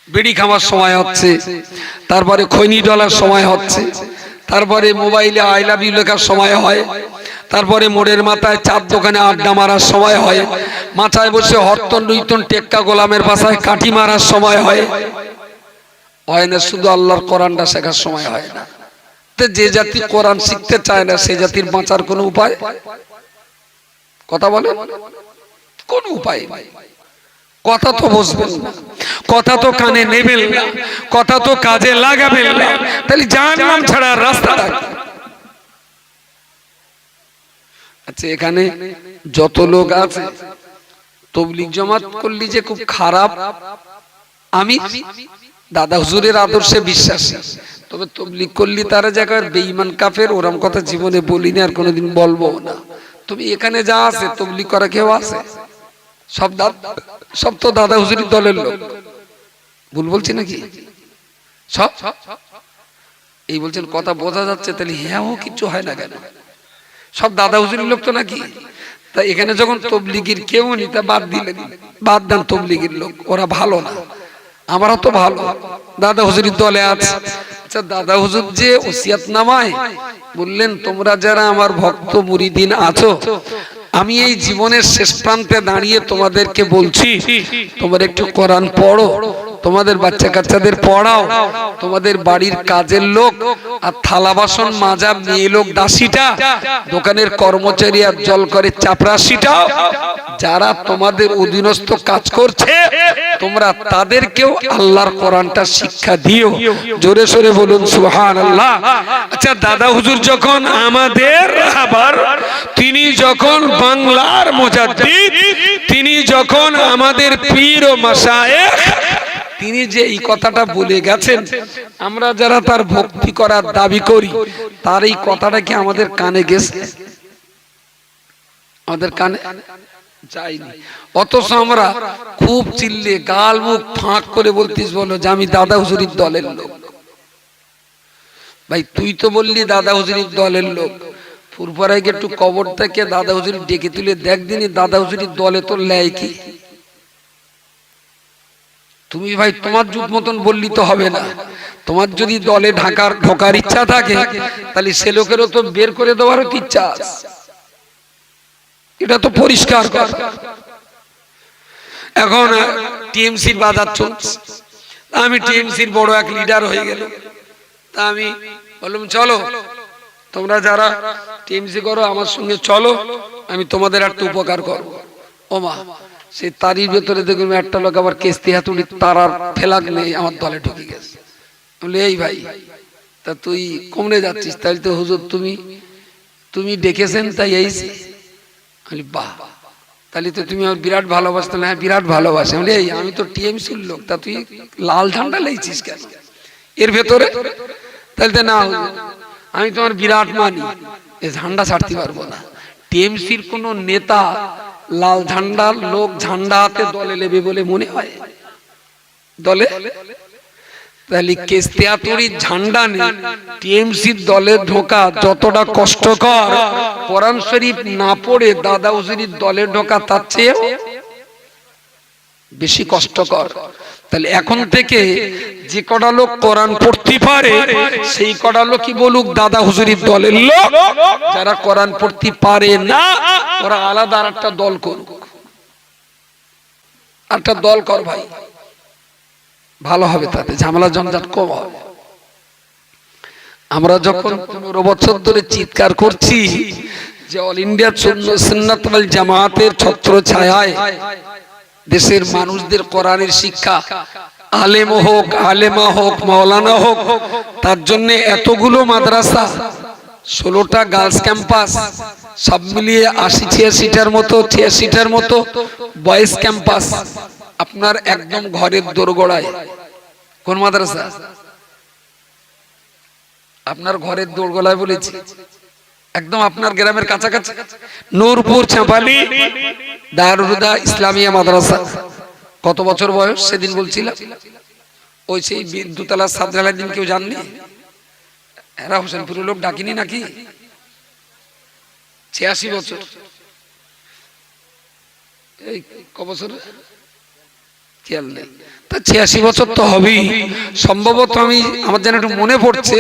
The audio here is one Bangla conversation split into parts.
বিড়ি খাওয়ার সময় হচ্ছে, তারপরে খৈনি ডলার সময় হচ্ছে, তারপরে মোবাইলে আই লাভ ইউ লেখার সময় হয়, তারপরে মোড়ের মাথায় চার দোকানে আড্ডা মারার সময় হয়, মাথায় বসে হরতন রুইতন টেক্কা গোলামের বাসায় কাঠি মারার সময় হয়। হয় না শুধু আল্লাহর কোরআনটা শেখার সময় হয় না। যে জাতি কোরআন শিখতে চায় না সে জাতির বাঁচার কোনো উপায়, কথা বলে, কোন উপায়? কথা তো বুঝবেন না, কথা তো কানে নেবেন না, কথা তো কাজে লাগাবেন না, তাহলে জাহান্নাম ছাড়া রাস্তা। আচ্ছা, এখানে যত লোক আছে তবলিগ জামাত করলি যে খুব খারাপ, আমি দাদা হুজুরের আদর্শে বিশ্বাসী, তবে তবলিগ করলি তারা জায়গায় বেঈমান কাফের, ওরম কথা জীবনে বলিনি আর কোনোদিন বলবো না। তুমি এখানে যা আছে তবলিগ করা কেউ আছে? সব তো দাদা হুজুরের দলের লোক। ভুল বলছি নাকি? সব এই বলছেন, কথা বোঝা যাচ্ছে, তাহলে হ্যাঁ ও কিছু হয় না কেন? সব দাদা হুজুরের লোক তো নাকি? তা এখানে যখন তবলিগের কেউ নি, তা বাদ দিলেন, বাদ দেন তবলিগের লোক, ওরা ভালো না, আমরা তো ভালো, দাদা হুজুরের দলে আছে। আচ্ছা, দাদা হুজুর যে ওসিয়াতনামায় বললেন, তোমরা যারা আমার ভক্ত মুরিদিন আছো, আমি এই জীবনের শেষ প্রান্তে দাঁড়িয়ে তোমাদেরকে বলছি, তোমরা একটু কোরআন পড়ো, তোমাদের বাচ্চা কাচ্চাদের পড়াও, তোমাদের বাড়ির কাজের লোক আর থালা বাসন মাজা মেয়ে লোক দাসীটা, দোকানের কর্মচারী আর জল করে চাপরাশিটা, যারা তোমাদের অধীনস্থ কাজ করছে, তোমরা তাদেরকেও আল্লাহর কোরআনটা শিক্ষা দিও। জোরে সোরে বলুন সুবহানাল্লাহ। আচ্ছা, দাদা হুজুর যখন আমাদের, আবার তিনি যখন বাংলার মুজাদ্দিদ, তিনি যখন আমাদের পীর ও মাশায়েখ, তিনি যে এই কথাটা বলে গেছেন, আমরা যারা তার ভক্তি করার দাবি করি, তার এই কথাটা কি আমাদের কানে গেছে? আমাদের কানে যায়নি। অথচ আমরা খুব চিল্লে গাল মুখ ফাঁক করে বলতিস বলো যে আমি দাদা হুজুরের দলের লোক। ভাই, তুই তো বললি দাদা হুজুরের দলের লোক, ফুরফুরাইকে একটু কবর থেকে দাদা হুজুর ডেকে তুলে দেখ দিনই দাদা হুজুরের দলে তোর লেয় কি? তুমি ভাই তোমার যুগ মতন বললি তো হবে না। তোমার যদি দলে ঢোকার ইচ্ছা থাকে, তাহলে সে লোকেরও তো বের করে দেওয়ারও কি ইচ্ছা, এটা তো পরিষ্কার কথা। এখন টিএমসির বাজার চলছে, আমি টিএমসির বড় এক লিডার হয়ে গেল, তা আমি বললাম চলো তোমরা যারা টিএমসি করো আমার সঙ্গে চলো, আমি তোমাদের একটা উপকার করবো। ও মা, সেই তারির ভেতরে দেখুন একটা লোক আবার কেস্তি হাতুড়ি তারার ফেলাক নেই আমার দলে ঢুকে গেছে। বলে এই ভাই, তা তুই কমনে যাচ্ছিস? তাহলে তো হুজুর তুমি ডেকেছেন তাই এইছি। আমি বাহ, তাহলে তো তুমি আমার বিরাট ভালোবাসতে। হ্যাঁ, বিরাট ভালোবাসে। এই আমি তো টিএমসির লোক, তা তুই লাল ঝান্ডা লেইছিস কেন এর ভেতরে? তাহলে না, আমি তোমার বিরাট মানি, এই ঝান্ডা ছাড়তে পারবো না। টিএমসির কোন নেতা লাল ঝান্ডার লোক ঝান্ডা হাতে দলে নেবে বলে মনে হয়? দলে তাহলে কেস্তিয়াতুরির ঝান্ডা নেই, টিএমসির দলে ঢোকা যতটা কষ্টকর, কোরআন শরীফ না পড়ে দাদা হুজুরের দলে ঢোকা তার চেয়ে বেশি কষ্টকর। তাহলে এখন থেকে যে কটা লোক কোরআন পড়তে পারে সেই কটা লোকই বলুক দাদা হুজুরের দলের লোক, যারা কোরআন পড়তে পারে না ওরা আলাদা আর একটা দল করুক। একটা দল কর ভাই, ভালো হবে, তাতে ঝামেলা জঞ্জাট কম হবে। আমরা যখন 15 বছর ধরে চিৎকার করছি যে অল ইন্ডিয়া সুন্নাত ওয়াল জামাতের ছত্র ছায়ায় দেশের মানুষদের কোরআনের শিক্ষা, আলেম হোক আলেমা হোক মাওলানা হোক, তার জন্য এতগুলো মাদ্রাসা, 16টা গার্লস ক্যাম্পাস, সব মিলিয়ে 86টার মতো বয়েজ ক্যাম্পাস, আপনার একদম ঘরের দোরগোড়ায়। কোন মাদ্রাসা? আপনার ঘরের দোরগোড়ায় বলেছি, একদম আপনার গ্রামের কাছাকাছি। নূরপুর চাঁপালি দারুল হুদা ইসলামিয়া মাদ্রাসা। কত বছর বয়স সেদিন বলছিলাম? ওই সেই দোতলা সাদরালার দিন কেউ জাননি? এরা হোসেনপুরের লোক ডাকিনি নাকি? 86 বছর। এই ক বছর খেয়াল নেই। তা 86 বছর তো হবেই সম্ভবত। আমি আমার যেন একটু মনে পড়ছে,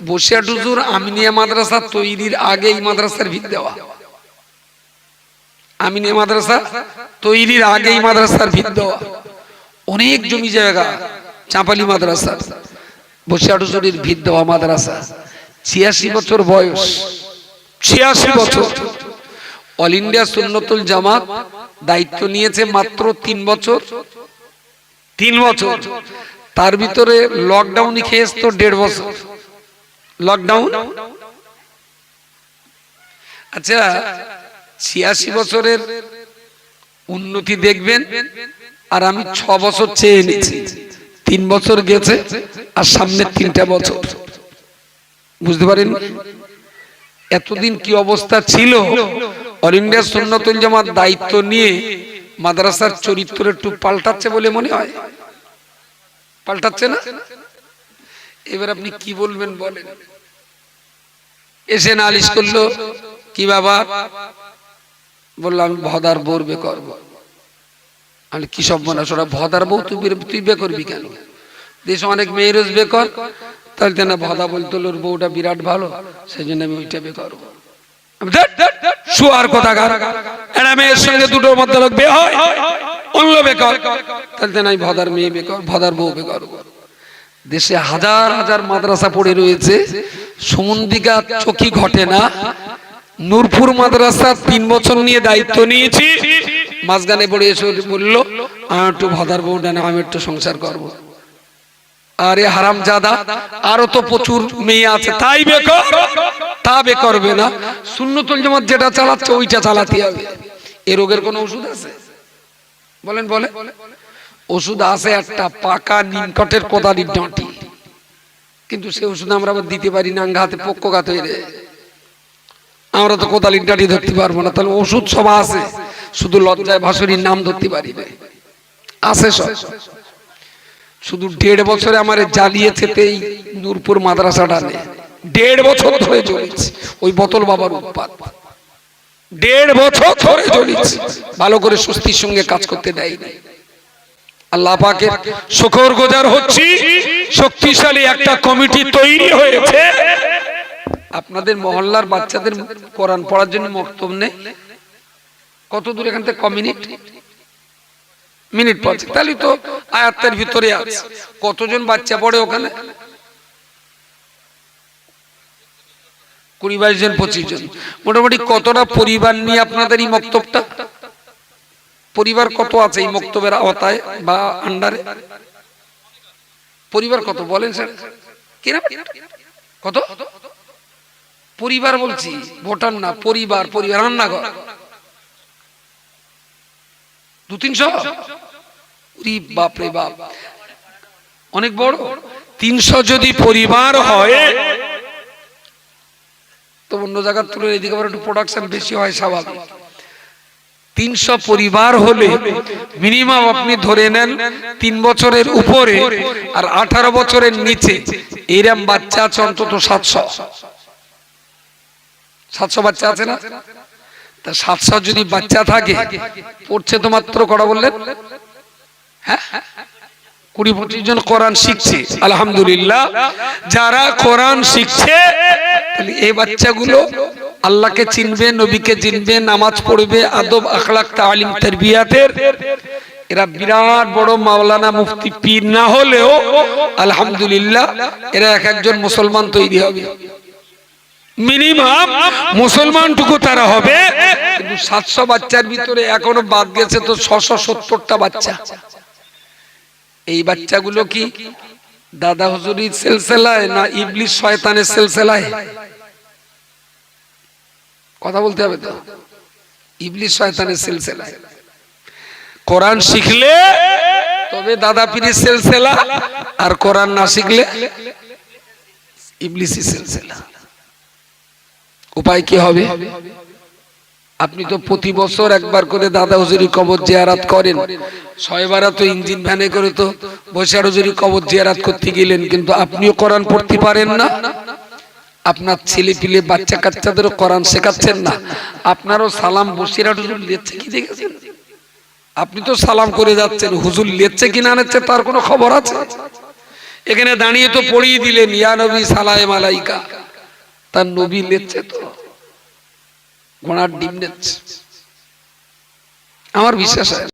বসিরহাট হুজুর আমিনিয়া মাদ্রাসা তৈরির আগে এই মাদ্রাসার ভিত দেওয়া। আমিনিয়া মাদ্রাসা তৈরির আগে এই মাদ্রাসার ভিত দেওয়া। অনেক জমি জায়গা চাঁপালি মাদ্রাসা, বসিরহাট হুজুরের ভিত দেওয়া মাদ্রাসা। 86 বছর বয়স, 86 বছর। অল ইন্ডিয়া সুন্নতুল জামাত দায়িত্ব নিয়েছে মাত্র 3 বছর। 3 বছর, তার ভিতরে লকডাউনই খেয়েছে তো 1.5 বছর। লকডাউন। আচ্ছা, 86 বছরের উন্নতি দেখবেন, আর আমি 6 বছর চেয়ে নিয়েছি। 3 বছর গেছে আর সামনে 3টা বছর। বুঝতে পারেন এতদিন কি অবস্থা ছিল? অল ইন্ডিয়া সুন্নাতুল জামাত দায়িত্ব নিয়ে মাদ্রাসার চরিত্র একটু পাল্টাচ্ছে বলে মনে হয়। পাল্টাচ্ছে না? এবার আপনি কি বলবেন বলেন? এসে নালিশ করলো, কি বাবা? বললাম আমি ভদার বউর বে করবো। আমি কি সব মনে ওরা ভদার বউ, তুই বে করবি কেন? দেশে অনেক মেয়েরোজ বে কর। তাহলে না ভদা বলতো ওর বউটা বিরাট ভালো, সেই জন্য আমি ওইটা বে করবো। শুয়ার কথা, একটা মেয়ের সঙ্গে দুটোর মধ্যে লোক বে হয়, অন্য বে কর। তাহলে না ভদার মেয়ে বে কর, ভদার বউ বে করবো। দেশে হাজার হাজার মাদ্রাসা পড়ে রয়েছে, সমন্দিকা চোখই ঘটে না। নূরপুর মাদ্রাসা 3 বছর নিয়ে দায়িত্ব নিয়েছি, মাঝখানে পড়ে এসে বললো আমি একটু ভদার বউটা না, আমি একটু সংসার করবো। আরে হারামজাদা, আরো তো প্রচুর মেয়ে আছে, তাই বেকর, তা বে করবে না। সুন্নতুল জামাত যেটা চালাচ্ছে ওইটা চালাতে হবে। এ রোগের কোনো ওষুধ আছে? বলেন বলে। ওষুধ আছে একটা, পাকা নিমকটের কোদালির ডাঁটি, কিন্তু সে ওষুধ আমরা আবার দিতে পারি না, আঙ্গাতে পক্ষঘাত হয়ে যায়। আমরা তো কোদালির ডাঁটি ধরতে পারবো না। তাহলে ওষুধ সব আছে, শুধু লজ্জায় ভাসুরির নাম ধরতে পারি না। আছে সব। শুধু 1.5 বছরে আমার জ্বালিয়েছে এই নূরপুর মাদ্রাসাটা নিয়ে। 1.5 বছর ধরে চলেছে ওই বোতল বাবার উৎপাত। 1.5 বছর ধরে চলেছে, ভালো করে সুস্থির সঙ্গে কাজ করতে দেয়নি। আল্লাহ পাকের শুকরগুজার হচ্ছি, শক্তিশালী একটা কমিটি তৈরি হয়েছে। আপনাদের মহল্লার বাচ্চাদের কোরআন পড়ার জন্য মক্তব নেই। কত দূর এখান থেকে? মিনিট পড়ছে, তাহলে তো আয়াতের ভিতরে আছে। কতজন বাচ্চা পড়ে ওখানে? 20-22 জন, 25 জন। মোটামুটি কতটা পরিবার নিয়ে আপনাদের এই মক্তবটা? পরিবার কত আছে এই মক্তবের আওতায় বা আন্ডারে? পরিবার কত বলেন স্যার? কিনা কত পরিবার বলছি, ভোটার না, পরিবার। পরিবার রান্নাঘর 200-300? বাপরে বাপ, অনেক বড়। 300 যদি পরিবার হয় তো অন্য জায়গার তুলে এদিকে আবার একটু প্রোডাকশন বেশি হয়, স্বাভাবিক। 300 পরিবার হলে মিনিমাম আপনি ধরে নেন 3 বছরের উপরে আর 18 বছরের নিচে এরম বাচ্চা আছে অন্তত 700 বাচ্চা আছে না? তা 700 যদি বাচ্চা থাকে, পড়ছে তো মাত্র কটা বললেন? হ্যাঁ, 20-25 জন কোরআন শিখছে। আলহামদুলিল্লাহ, যারা কোরআন শিখছে এই বাচ্চাগুলো আল্লাহকে চিনবে, নবীকে চিনবে, নামাজ পড়বে, আদব আখলাক তালিম তারবিয়াতের। এরা বিরাট বড় মাওলানা মুফতি পীর না হলেও আলহামদুলিল্লাহ এরা এক একজন মুসলমান তৈরি হবে। মিনিমাম মুসলমানটুকু তারা হবে। কিন্তু 700 বাচ্চার ভিতরে এখনো বাদ গেছে তো 670টা বাচ্চা। এই বাচ্চাগুলো কি দাদা হুজুরির সিলসিলায় না ইবলিস শয়তানের সিলসিলায়? কথা বলতে হবে তো। ইবলিস শয়তানের সিলসিলায়। কোরআন শিখলে তবে দাদা পীরের সিলসিলা, আর কোরআন না শিখলে ইবলিসের সিলসিলা। উপায় কি হবে? আপনি তো প্রতি বছর একবার করে দাদা হুজুরি কবর জিয়ারত করেন। 6 বার তো ইঞ্জিন ভ্যানে করে তো বসিরহাট হুজুরি কবর জিয়ারত করতে গেলেন, কিন্তু আপনিও কোরআন পড়তে পারেন না। আপনার ছেলে পিলে বাচ্চা কাচ্চাদেরও কোরআন শেখাচ্ছেন না। আপনারও সালাম বসিরহাট হুজুর দিচ্ছে কি দেখেছেন? আপনি তো সালাম করে যাচ্ছেন, হুজুর লেচ্ছে কিনা নেচ্ছে তার কোনো খবর আছে? এখানে দাঁড়িয়ে তো পড়িয়ে দিলেন ইয়া নবী সালাম আলাইকা, তার নবী লেচ্ছে তো, ঘোড়ার ডিম নিচ্ছে। আমার বিশ্বাস হয়